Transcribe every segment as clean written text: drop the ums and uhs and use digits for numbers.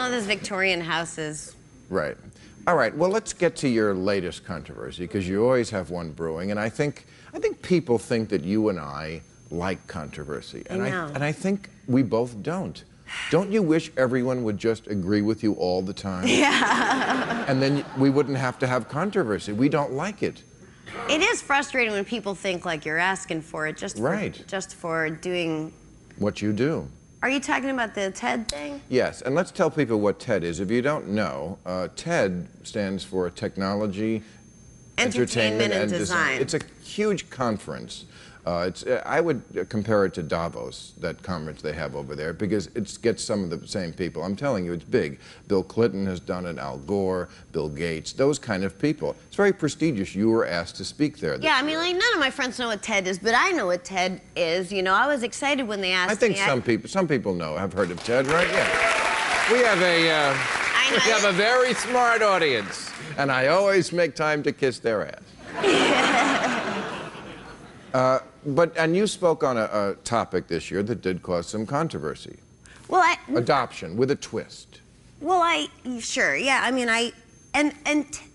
of those Victorian houses. Right. All right, well, let's get to your latest controversy, because you always have one brewing, and I think people think that you and I like controversy. And I know. I think we both don't. Don't you wish everyone would just agree with you all the time? Yeah. And then we wouldn't have to have controversy. We don't like it. It is frustrating when people think like you're asking for it just for doing what you do. Are you talking about the TED thing? Yes, and let's tell people what TED is. If you don't know, TED stands for Technology, Entertainment and Design. It's a huge conference. I would compare it to Davos, that conference they have over there, because it gets some of the same people. I'm telling you, it's big. Bill Clinton has done it, Al Gore, Bill Gates, those kind of people. It's very prestigious. You were asked to speak there. Yeah, I mean, like, none of my friends know what TED is, but I know what TED is. You know, I was excited when they asked me. I think some people know, have heard of TED, right? Yeah. We have a very smart audience, and I always make time to kiss their ass. And you spoke on a topic this year that did cause some controversy. Well, adoption with a twist. Well, sure, yeah. I mean,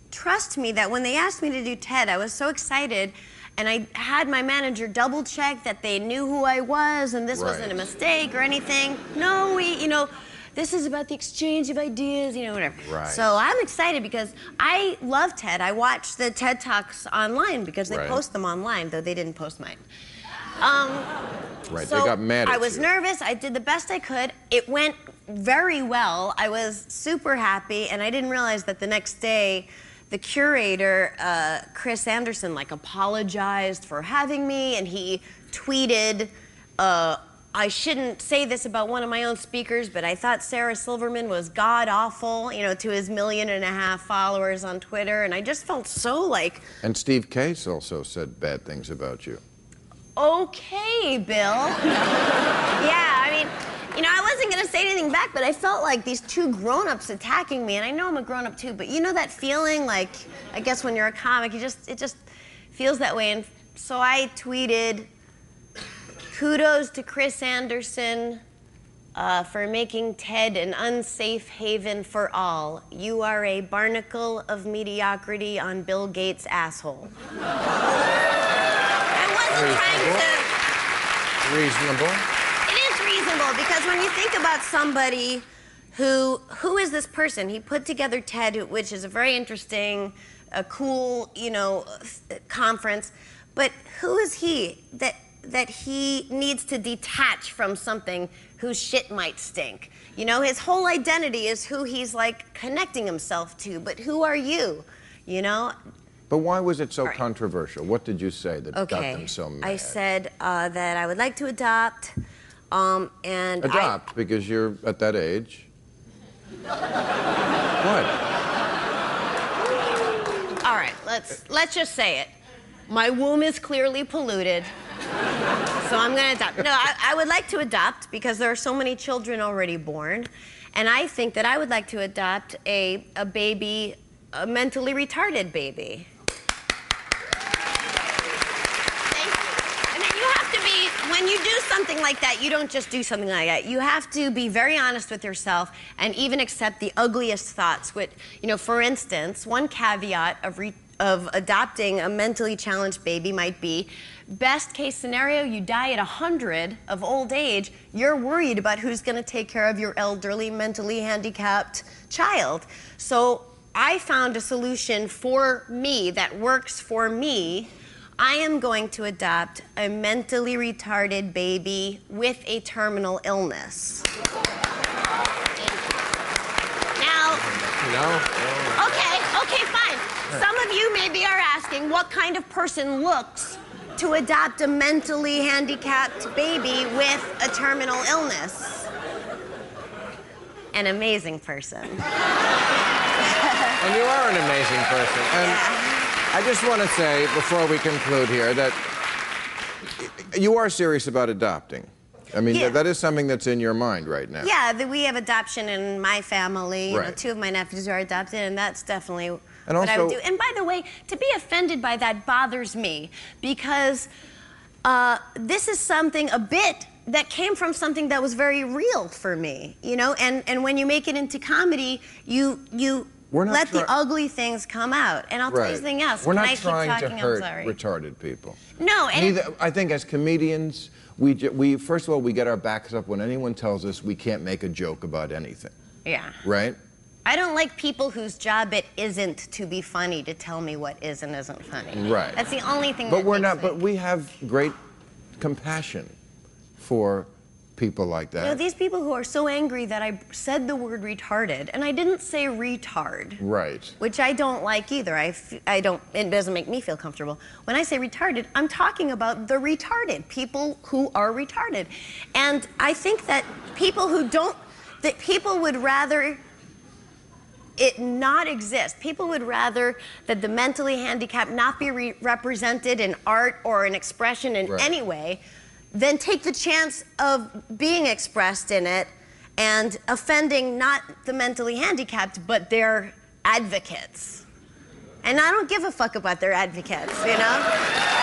trust me that when they asked me to do TED, I was so excited, and I had my manager double check that they knew who I was and this wasn't a mistake or anything. No, this is about the exchange of ideas, whatever. Right. So I'm excited because I love TED. I watch the TED Talks online because they post them online, though they didn't post mine. Right, so they got mad at you. I was nervous. I did the best I could. It went very well. I was super happy, and I didn't realize that the next day, the curator, Chris Anderson, apologized for having me, and he tweeted, I shouldn't say this about one of my own speakers, but I thought Sarah Silverman was god-awful, to his 1.5 million followers on Twitter, and I just felt so And Steve Case also said bad things about you. Okay, Bill. Yeah, I mean, I wasn't gonna say anything back, but I felt like these two grown-ups attacking me, and I know I'm a grown-up too, but you know that feeling, I guess when you're a comic, it just feels that way, and so I tweeted, kudos to Chris Anderson for making TED an unsafe haven for all. You are a barnacle of mediocrity on Bill Gates' asshole. Reasonable. It is reasonable because when you think about somebody who is this person? He put together TED, which is a very interesting, cool, conference. But who is he that he needs to detach from something whose shit might stink? His whole identity is who he's connecting himself to. But who are you? But why was it so controversial? What did you say that got them so mad? I said that I would like to adopt, and adopt because you're at that age. What? All right, let's just say it. My womb is clearly polluted, so I'm gonna adopt. No, I would like to adopt because there are so many children already born, and I think that I would like to adopt a baby, a mentally retarded baby. When you do something like that, you don't just do something like that. You have to be very honest with yourself and even accept the ugliest thoughts. Which, for instance, one caveat of adopting a mentally challenged baby might be, best case scenario, you die at 100 of old age. You're worried about who's going to take care of your elderly, mentally handicapped child. So I found a solution for me that works for me. I am going to adopt a mentally retarded baby with a terminal illness. Now, okay, fine. Some of you maybe are asking what kind of person looks to adopt a mentally handicapped baby with a terminal illness. An amazing person. And you are an amazing person. And I just want to say, before we conclude here, that you are serious about adopting. I mean, that is something that's in your mind right now. Yeah, we have adoption in my family. You know, 2 of my nephews are adopted, and that's definitely what I would do. And by the way, to be offended by that bothers me, because this is something a bit that came from something that was very real for me, you know? And when you make it into comedy, you let the ugly things come out. And I'll tell you something else. We're not trying to hurt retarded people. No, and I think as comedians, we first of all, we get our backs up when anyone tells us we can't make a joke about anything. Yeah. Right? I don't like people whose job it isn't to be funny to tell me what is and isn't funny. Right. That's the only thing But we're not, but we have great compassion for people like that. You know, these people who are so angry that I said the word retarded, and I didn't say retard. Right. Which I don't like either. I don't, it doesn't make me feel comfortable. When I say retarded, I'm talking about the retarded, people who are retarded. And I think that people who don't, that people would rather it not exist. People would rather that the mentally handicapped not be represented in art or in expression in any way than take the chance of being expressed in it and offending not the mentally handicapped, but their advocates. And I don't give a fuck about their advocates, you know?